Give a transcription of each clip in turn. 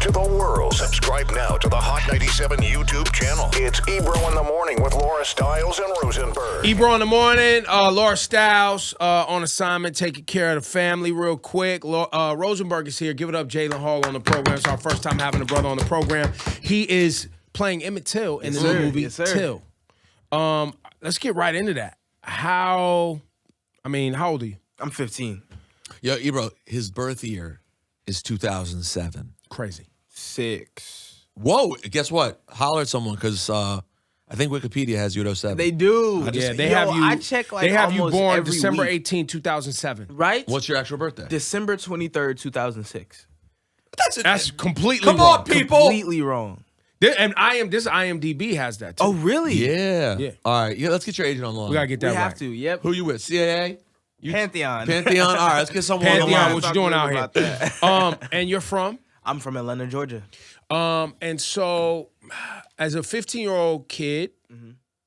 to the world. Subscribe now to the Hot 97 YouTube channel. It's Ebro in the Morning with Laura Stiles and Rosenberg. Ebro in the Morning, Laura Stiles on assignment, taking care of the family real quick. Rosenberg is here. Give it up, Jalyn Hall on the program. It's our first time having a brother on the program. He is playing Emmett Till in the new movie Till. Let's get right into that. How old are you? I'm 15. Yo, Ebro, his birth year is 2007. Crazy. 6. Whoa, guess what? Holler at someone, because I think Wikipedia has you at 07. They do. They have you. I check they have you born every December week. 18, 2007. Right? What's your actual birthday? December 23rd, 2006. That's completely Come wrong. on, people. Completely wrong. This IMDb has that too. Oh, really? Yeah. All right, let's get your agent on the line. We gotta get that We right. have to. Yep. Who you with? CIA? Pantheon. Pantheon? All right, let's get someone on the Pantheon, line. what you doing out here? About that. And you're from? I'm from Atlanta, Georgia. And so, as a 15-year-old kid,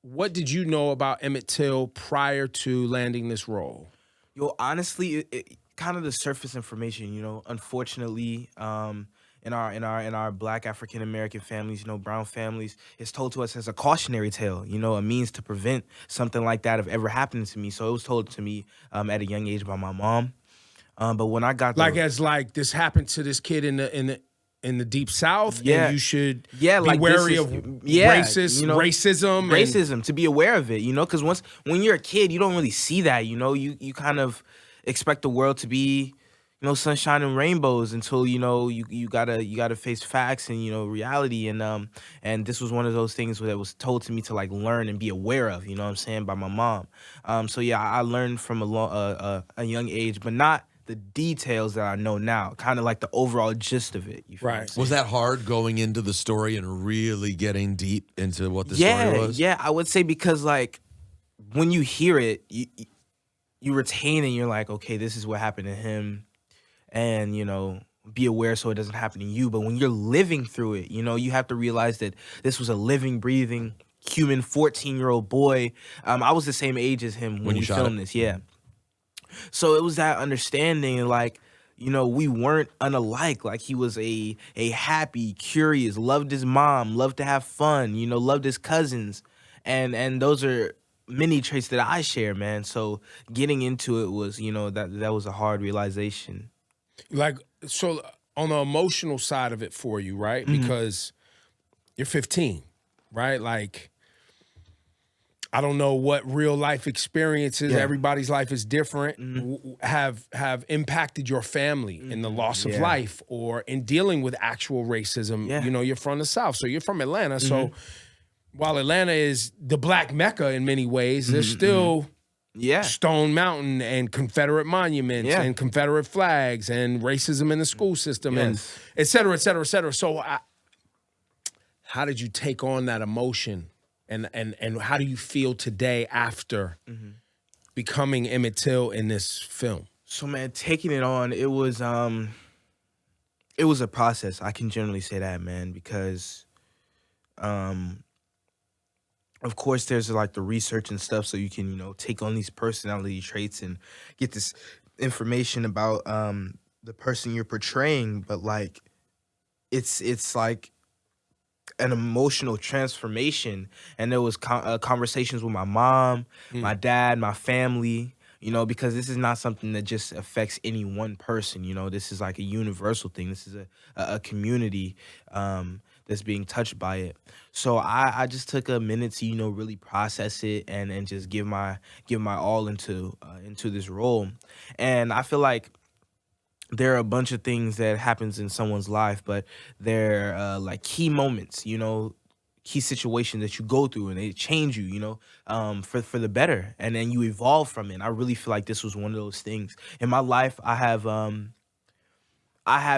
what did you know about Emmett Till prior to landing this role? Yo, honestly, it kind of the surface information. Unfortunately, in our Black African American families, brown families, it's told to us as a cautionary tale. A means to prevent something like that of ever happening to me. So it was told to me at a young age by my mom. But when I got this happened to this kid in the Deep South, yeah, and you should be like wary of racism, to be aware of it, because when you're a kid, you don't really see that, you kind of expect the world to be, sunshine and rainbows until you gotta face facts and reality, and this was one of those things that was told to me to learn and be aware of, by my mom. So yeah, I learned from a young age, but not the details that I know now, kind of like the overall gist of it. Right. Was that hard going into the story and really getting deep into what the story was? Yeah, I would say, because when you hear it, you retain and you're like, okay, this is what happened to him, and be aware so it doesn't happen to you. But when you're living through it, you have to realize that this was a living, breathing human 14-year-old boy. I was the same age as him when we filmed this. Yeah. So it was that understanding, and we weren't unalike. He was a happy, curious, loved his mom, loved to have fun, loved his cousins. And those are many traits that I share, man. So getting into it was, that was a hard realization. So on the emotional side of it for you, right? Because you're 15, right? I don't know what real life experiences, everybody's life is different, have impacted your family in the loss of life or in dealing with actual racism. You're from the South, so you're from Atlanta. So while Atlanta is the Black Mecca in many ways, there's still Stone Mountain and Confederate monuments and Confederate flags and racism in the school system and et cetera, et cetera, et cetera. So how did you take on that emotion? And how do you feel today after becoming Emmett Till in this film? So, man, taking it on, it was a process. I can generally say that, man, because of course there's the research and stuff, so you can take on these personality traits and get this information about the person you're portraying. But it's an emotional transformation, and there was conversations with my mom, my dad, my family, because this is not something that just affects any one person. This is a universal thing. This is a community that's being touched by it. So I just took a minute to really process it and just give my all into this role. And I feel like there are a bunch of things that happens in someone's life, but they're key moments, key situations that you go through, and they change you, for the better, and then you evolve from it. And I really feel like this was one of those things in my life. I have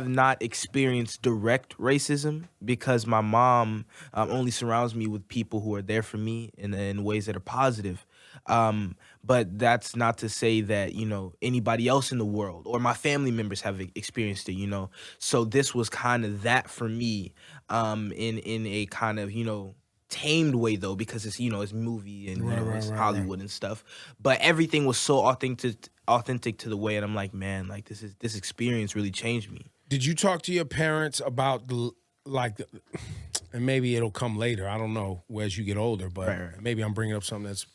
not experienced direct racism because my mom only surrounds me with people who are there for me in ways that are positive. But that's not to say that, anybody else in the world or my family members have experienced it, So this was kind of that for me, in a kind of, tamed way though, because it's it's movie and it's right. Hollywood and stuff. But everything was so authentic to the way, and I'm like, man, like this experience really changed me. Did you talk to your parents about and maybe it'll come later, I don't know, as you get older, but Right. maybe I'm bringing up something that's,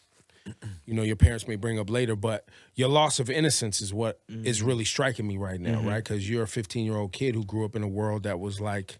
your parents may bring up later, but your loss of innocence is what is really striking me right now, right? Because you're a 15-year-old kid who grew up in a world that was like,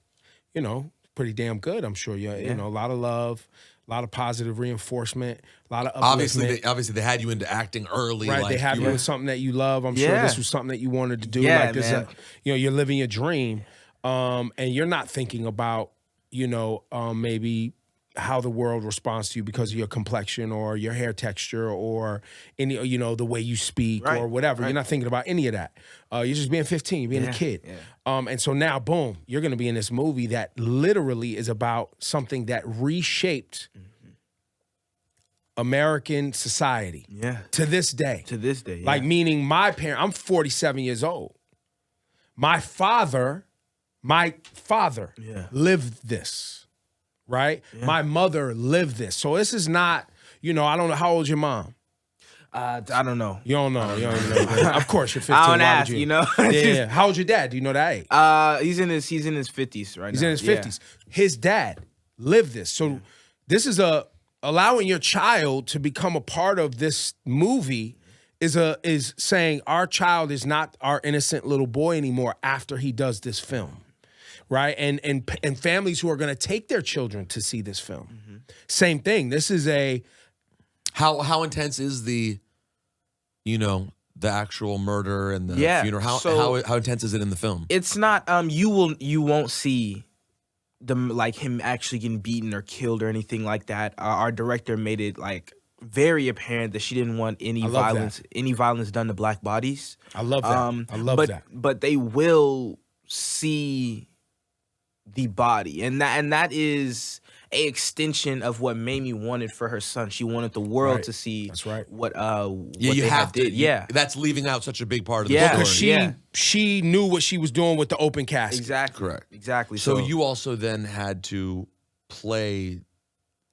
pretty damn good. I'm sure you a lot of love, a lot of positive reinforcement, a lot of upliftment. Obviously, they had you into acting early. Right, like, they have you in something that you love. I'm sure this was something that you wanted to do. Yeah, like this, man. You're living your dream, and you're not thinking about, maybe how the world responds to you because of your complexion or your hair texture or any, the way you speak or whatever. You're not thinking about any of that. You're just being 15, you're being a kid. Yeah. And so now, boom, you're going to be in this movie that literally is about something that reshaped American society. Yeah. To this day. To this day. Yeah. Like, meaning my parent, I'm 47 years old. My father lived this. Right? Yeah. My mother lived this. So this is not, I don't know. How old's your mom? I don't know. You don't know. You don't even know. Of course, you're 15. I don't Why ask, would you? Yeah. How old's your dad? Do you know that age? He's in his 50s right now. He's in his 50s. His dad lived this. So this is allowing your child to become a part of this movie is saying our child is not our innocent little boy anymore after he does this film. Right, and families who are going to take their children to see this film, same thing. This is how intense is the actual murder and the funeral? How intense is it in the film? It's not. You won't see them like him actually getting beaten or killed or anything like that. Our director made it like very apparent that she didn't want any violence done to black bodies. I love that. I love that. But they will see the body, and that is a extension of what Mamie wanted for her son. She wanted the world to see. That's right. What you have to. Yeah, that's leaving out such a big part of the story. Because she knew what she was doing with the open casket. Exactly. Correct. Exactly. So you also then had to play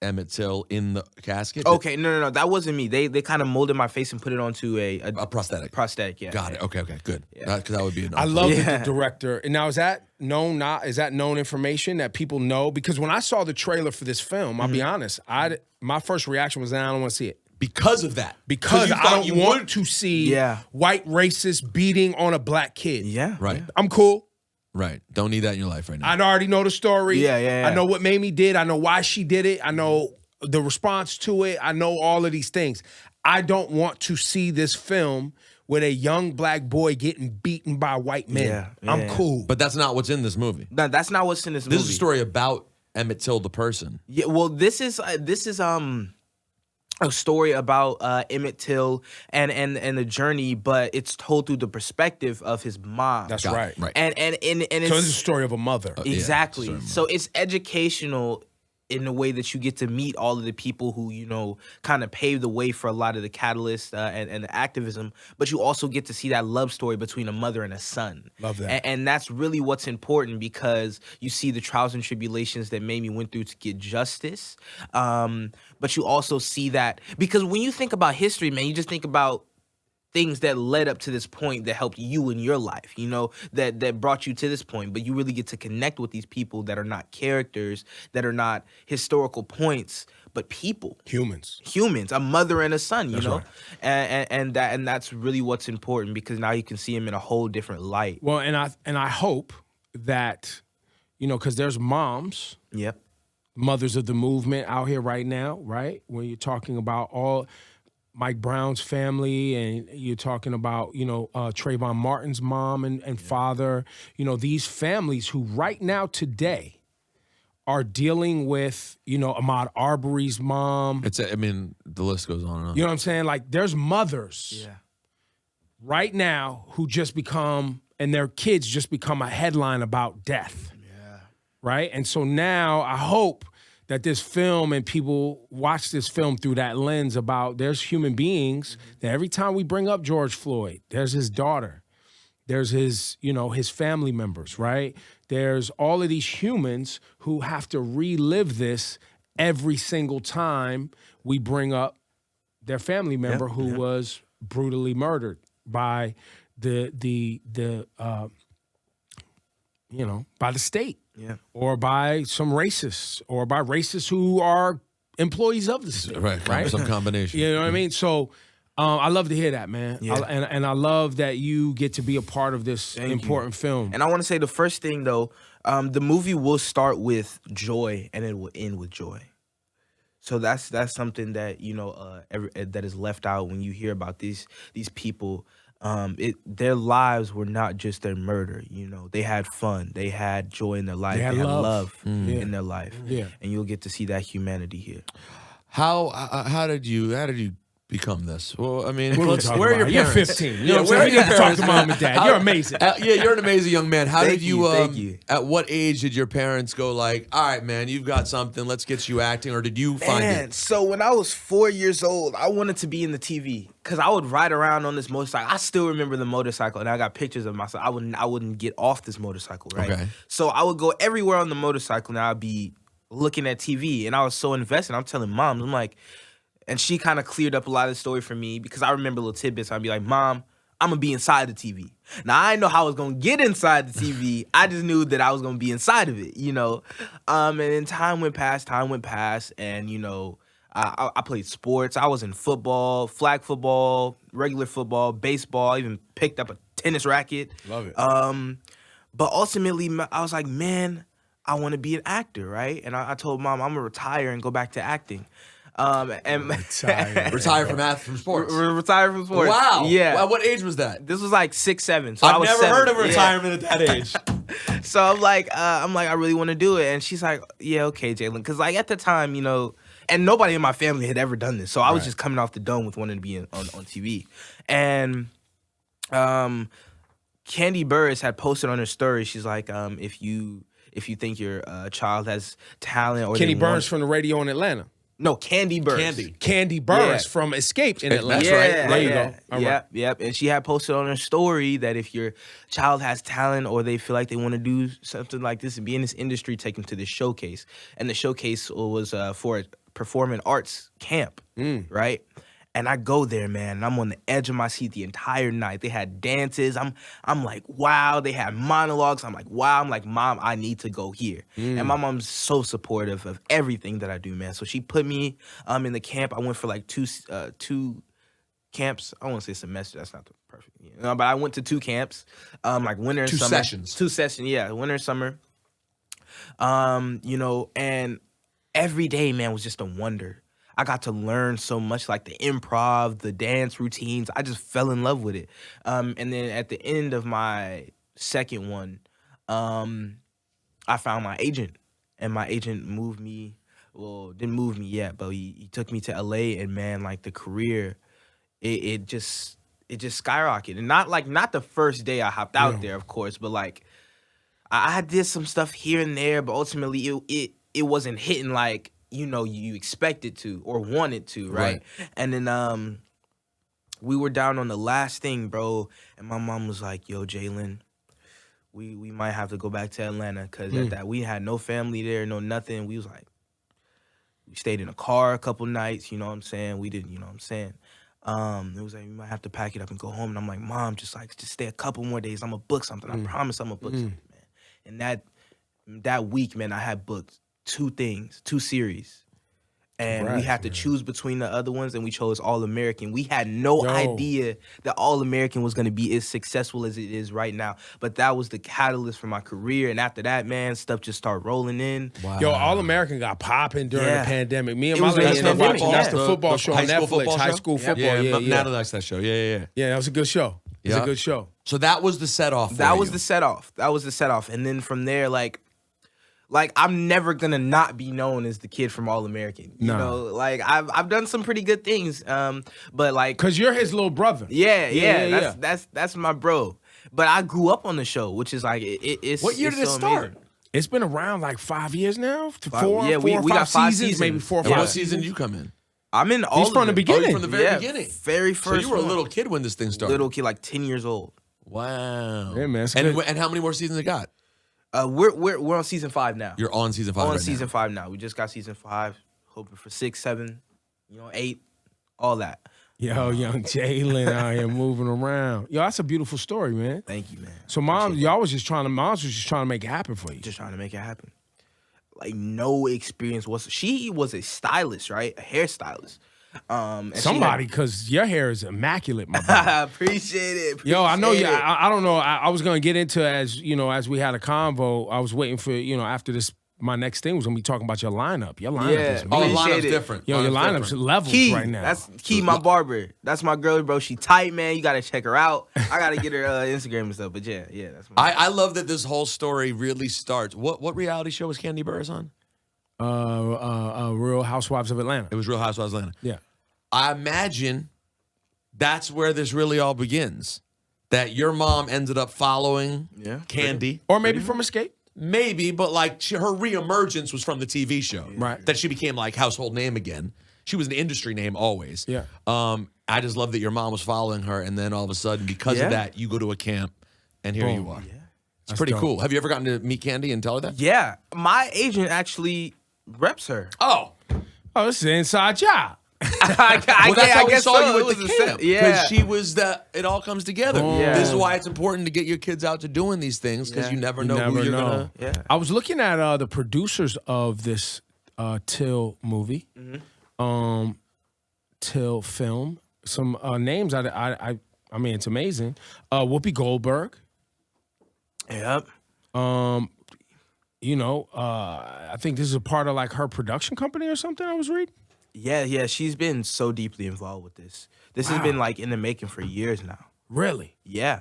Emmett Till in the casket. Okay, no, that wasn't me. They kind of molded my face and put it onto a prosthetic. Prosthetic, yeah. Got it. Okay, good. Because that would be enough. I love that the director. And now is that known information that people know? Because when I saw the trailer for this film, I'll be honest, my first reaction was, I don't want to see it. Because of that. Because I don't want to see white racists beating on a black kid. Yeah. Right. I'm cool. Right. Don't need that in your life right now. I already know the story. Yeah. I know what Mamie did. I know why she did it. I know the response to it. I know all of these things. I don't want to see this film with a young black boy getting beaten by white men. I'm cool. But that's not what's in this movie. No, that's not what's in this movie. This is a story about Emmett Till, the person. Yeah, well, this is a story about Emmett Till and the journey, but it's told through the perspective of his mom. That's right. And it's, so this is a story of a mother. Exactly. Yeah, so it's educational in the way that you get to meet all of the people who, kind of paved the way for a lot of the catalysts and the activism, but you also get to see that love story between a mother and a son. Love that. And that's really what's important, because you see the trials and tribulations that Mamie went through to get justice. But you also see that, because when you think about history, man, you just think about things that led up to this point that helped you in your life, that brought you to this point. But you really get to connect with these people that are not characters, that are not historical points, but people. Humans, a mother and a son, That's right. and that's really what's important, because now you can see him in a whole different light. Well, and I hope that, because there's moms. Yep. Mothers of the movement out here right now, right? When you're talking about all Mike Brown's family, and you're talking about, Trayvon Martin's mom and father, these families who right now today are dealing with, Ahmaud Arbery's mom. The list goes on and on. You know what I'm saying? Like, there's mothers right now who just become, and their kids just become a headline about death. Yeah. Right? And so now I hope that this film, and people watch this film through that lens about there's human beings that every time we bring up George Floyd, there's his daughter, there's his, his family members, right? There's all of these humans who have to relive this every single time we bring up their family member who was brutally murdered by by the state, or by some racists, or by racists who are employees of the state, right? Some combination. You know what I mean? So I love to hear that, man. Yeah. And I love that you get to be a part of this important film. And I want to say the first thing, though, the movie will start with joy and it will end with joy. So that's something that, that is left out when you hear about these people. Their lives were not just their murder. They had fun. They had joy in their life. They had love in their life. Yeah. And you'll get to see that humanity here. How did you become this? Well, I mean, where are your parents? You're 15. You know what I'm saying? You talk to mom and dad. You're amazing. You're an amazing young man. Thank you. At what age did your parents go like, all right, man, you've got something, let's get you acting, or did you find it? So when I was 4 years old, I wanted to be in the TV because I would ride around on this motorcycle. I still remember the motorcycle, and I got pictures of myself. I wouldn't get off this motorcycle, right? Okay. So I would go everywhere on the motorcycle, and I'd be looking at TV, and I was so invested. I'm telling mom, I'm like, and she kind of cleared up a lot of the story for me because I remember little tidbits. I'd be like, Mom, I'm going to be inside the TV. Now, I didn't know how I was going to get inside the TV. I just knew that I was going to be inside of it, And then time went past, and, I played sports. I was in football, flag football, regular football, baseball. I even picked up a tennis racket. Love it. But ultimately, I was like, man, I want to be an actor, right? And I told Mom, I'm going to retire and go back to acting. Retire from sports. Retire from sports. Wow. Yeah. Wow, what age was that? This was like 6, 7. So I've I was never 7. heard of retirement at that age. So I'm like, I really want to do it. And she's like, yeah, okay, Jalen. Because like at the time, and nobody in my family had ever done this. So I was just coming off the dome with wanting to be on TV. And Candy Burris had posted on her story, she's like, if you think your child has talent, or Kenny Burns from the radio in Atlanta. No, Candy Burris. Candy Burris from Escape in Atlanta. That's right. There you go. All right. Yep. And she had posted on her story that if your child has talent or they feel like they want to do something like this and be in this industry, take them to this showcase. And the showcase was for a performing arts camp, right? And I go there, man, and I'm on the edge of my seat the entire night. They had dances. I'm like, wow. They had monologues. I'm like, wow. I'm like, Mom, I need to go here. And my mom's so supportive of everything that I do, man. So she put me in the camp. I went for like two camps. I won't say semester. That's not the perfect. But I went to 2 camps, like winter and summer. 2 sessions. 2 sessions, yeah, winter and summer. And every day, man, was just a wonder. I got to learn so much, like the improv, the dance routines. I just fell in love with it. And then at the end of my second one, I found my agent. And my agent moved me, well, didn't move me yet, but he took me to LA, and man, like the career, it just skyrocketed. And not the first day I hopped out there, of course, but like I did some stuff here and there, but ultimately it wasn't hitting like, you expected to or wanted to, right? And then we were down on the last thing, bro, and my mom was like, yo, Jalen, we might have to go back to Atlanta, because at that, we had no family there, no nothing. We was like, we stayed in a car a couple nights, you know what I'm saying? We didn't, you know what I'm saying? It was like, we might have to pack it up and go home. And I'm like, Mom, just stay a couple more days. I'm going to book something. I promise I'm going to book something, man. And that week, man, I had booked 2 things, 2 series. And we had to choose between the other ones, and we chose All American. We had no idea that All American was going to be as successful as it is right now. But that was the catalyst for my career. And after that, man, stuff just started rolling in. Wow. Yo, All American got popping during the pandemic. Me and It my was lady during the ended up watching. pandemic, That's the football show on Netflix. High school football. Yeah. Natalie likes that show. Yeah. Yeah, that was a good show. It was a good show. So that was the set off. That was the set off. And then from there, like I'm never gonna not be known as the kid from All American. You know, like I've done some pretty good things. But like, cause you're his little brother. Yeah. That's my bro. But I grew up on the show, which is like it's. What year did it start? Amazing. It's been around like 5 years now. We got 5 seasons. Maybe 4 or 5. And what season did you come in? I'm in all. He's from the beginning. From the very beginning. Very first. So you were a one. little kid when this thing started. Little kid, like 10 years old. Wow. Yeah, man. And how many more seasons it got? We're on season 5 now. You're on season 5 on right season now. 5 now. We just got season 5. hoping for 6, 7, 8, all that. Yo, young Jalen out here moving around. Yo, that's a beautiful story, man. Thank you, man. So moms was just trying to make it happen for you. Just trying to make it happen. Like no experience she was a stylist, right? A hairstylist. And somebody, because your hair is immaculate, my brother. I appreciate it. Yo, I know you. I don't know. I was gonna get into as we had a convo. I was waiting for after this. My next thing was gonna be talking about your lineup. Your lineup is the lineup's different. Yo, your lineup's levels Key, right now. That's Key, my barber. That's my girl, bro. She tight, man. You gotta check her out. I gotta get her Instagram and stuff. But yeah, that's. I love that this whole story really starts. What reality show was Candy Burris on? Real Housewives of Atlanta. It was Real Housewives of Atlanta. Yeah. I imagine that's where this really all begins. That your mom ended up following Candy. Or maybe from Escape. Maybe, but like her reemergence was from the TV show. Right. That she became like household name again. She was an industry name always. Yeah. I just love that your mom was following her, and then all of a sudden, because of that, you go to a camp, and here you are. Yeah. It's pretty cool. Have you ever gotten to meet Candy and tell her that? Yeah. My agent actually reps her. Oh, this is an inside job. That's how we saw you at the camp. Yeah. Because she was it all comes together. Yeah. This is why it's important to get your kids out to doing these things, because you never know who you're going to. Yeah. I was looking at the producers of this Till movie, Till film. Some names I mean, it's amazing. Whoopi Goldberg. Yep. I think this is a part of like her production company or something I was reading. Yeah, she's been so deeply involved with this. This has been like in the making for years now. Really? Yeah.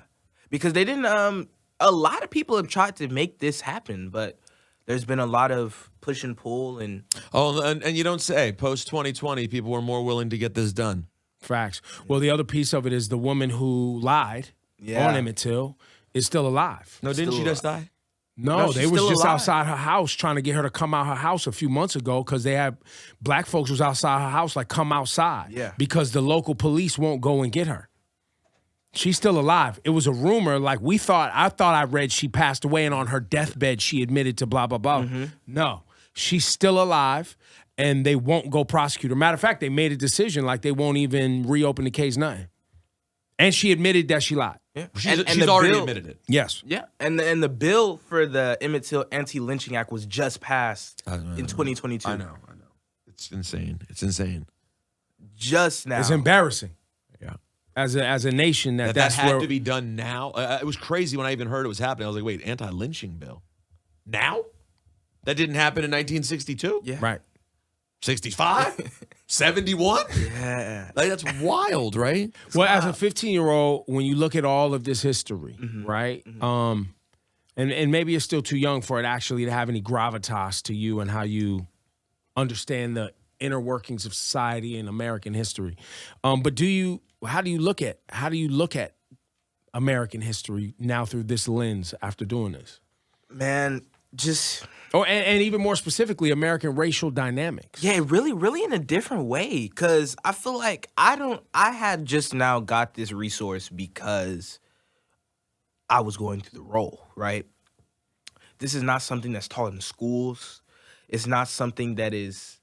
Because they didn't a lot of people have tried to make this happen, but there's been a lot of push and pull and and you don't say. Post 2020, people were more willing to get this done. Facts. Well, the other piece of it is the woman who lied on Emmett Till is still alive. No, didn't she just die? No, she's they was still just alive. outside her house trying to get her to come out her house a few months ago because they had black folks was outside her house like, come outside. Yeah. Because the local police won't go and get her. She's still alive. It was a rumor, like I thought I read she passed away and on her deathbed she admitted to blah, blah, blah. Mm-hmm. No, she's still alive and they won't go prosecute her. Matter of fact, they made a decision like they won't even reopen the case, nothing. And she admitted that she lied. yeah. She's already admitted it. Yes. Yeah, and the bill for the Emmett Till Anti-Lynching Act was just passed in 2022. I know. It's insane. Just now. It's embarrassing. Yeah. As a nation That that's had where, to be done now. It was crazy when I even heard it was happening. I was like, wait, anti-lynching bill? Now? That didn't happen in 1962? Yeah. right. 65? 71? Yeah. Like, that's wild, right? Well, as a 15-year-old, when you look at all of this history, right? And maybe you're still too young for it actually to have any gravitas to you and how you understand the inner workings of society and American history. But how do you look at American history now through this lens after doing this? Man, just And even more specifically, American racial dynamics. yeah, really in a different way. Cause I feel like I had just now got this resource because I was going through the role, right? This is not something that's taught in schools. It's not something that is,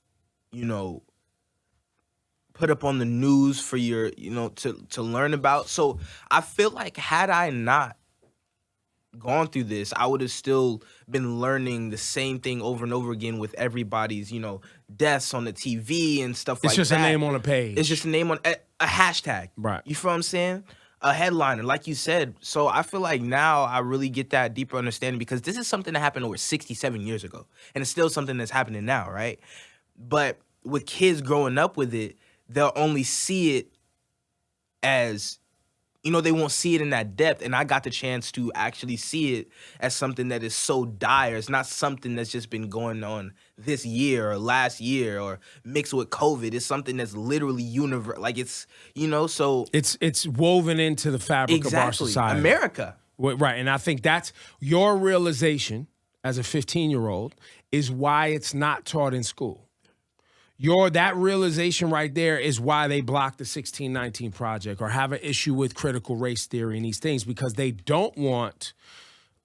put up on the news for your, to learn about. So I feel like had I not gone through this, I would have still been learning the same thing over and over again with everybody's, deaths on the TV and stuff like that. It's just a name on a page. It's just a name on a hashtag. Right. You feel what I'm saying? A headliner, like you said. So I feel like now I really get that deeper understanding because this is something that happened over 67 years ago. And it's still something that's happening now, right? But with kids growing up with it, they'll only see it as, they won't see it in that depth. And I got the chance to actually see it as something that is so dire. It's not something that's just been going on this year or last year or mixed with COVID. It's something that's literally universal. Like it's, so. It's woven into the fabric of our society. America. Right. And I think that's your realization as a 15-year-old is why it's not taught in school. That realization right there is why they blocked the 1619 Project or have an issue with critical race theory and these things because they don't want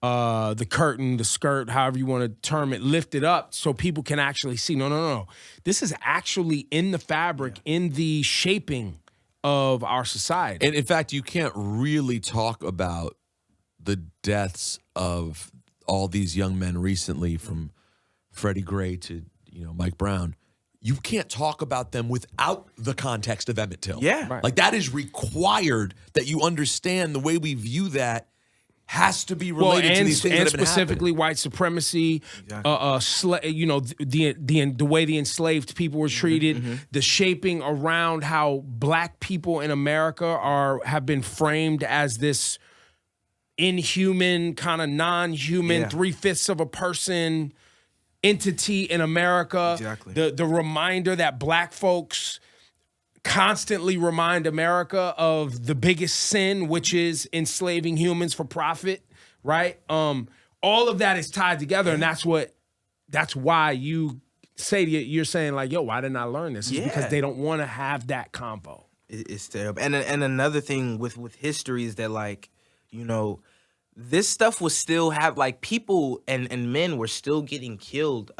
the curtain, the skirt, however you want to term it, lifted up so people can actually see. No. This is actually in the fabric, in the shaping of our society. And in fact, you can't really talk about the deaths of all these young men recently, from Freddie Gray to Mike Brown. You can't talk about them without the context of Emmett Till. Yeah. Right. Like, that is required, that you understand the way we view that has to be related to these things that have been specifically happening. white supremacy, the way the enslaved people were treated, the shaping around how black people in America have been framed as this inhuman, kind of non-human, 3/5 of a person entity in America. Exactly. The reminder that black folks constantly remind America of the biggest sin, which is enslaving humans for profit, right? All of that is tied together, and that's why you're saying like, yo, why didn't I learn this? It's because they don't want to have that combo. It's terrible. And another thing with history is that, like, this stuff was still people and men were still getting killed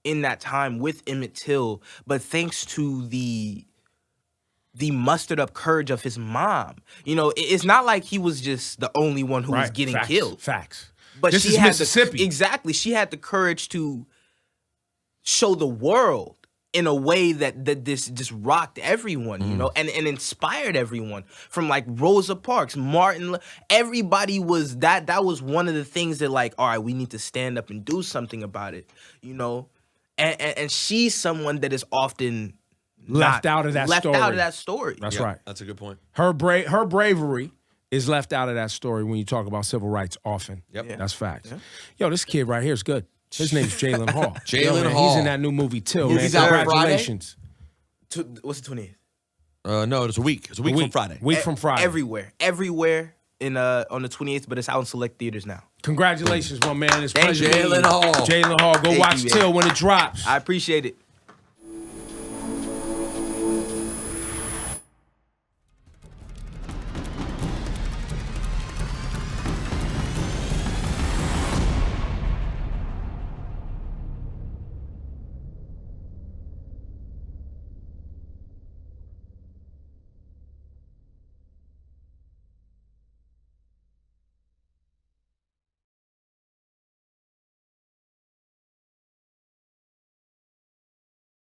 in that time with Emmett Till, but thanks to the mustered up courage of his mom. It's not like he was just the only one who was getting killed. Facts. But this she is had Mississippi. Exactly. She had the courage to show the world in a way that this just rocked everyone, and inspired everyone, from like Rosa Parks, Martin, everybody was that was one of the things that, like, all right, we need to stand up and do something about it, and she's someone that is often left out of that story. That's right. That's a good point. Her bravery is left out of that story when you talk about civil rights often. Yep. Yeah. That's facts. Yeah. Yo, this kid right here is good. His name's Jalyn Hall. Jalen man, Hall. He's in that new movie Till, man. He's out Congratulations. What's the 28th? No, it's a week. It's a week from Friday. Week from Friday. Everywhere in on the 28th, but it's out in select theaters now. Congratulations, my man. It's Thank pleasure. you. Jalen Hall. Jalen Hall. Go Thank watch you, man. Till when it drops. I appreciate it.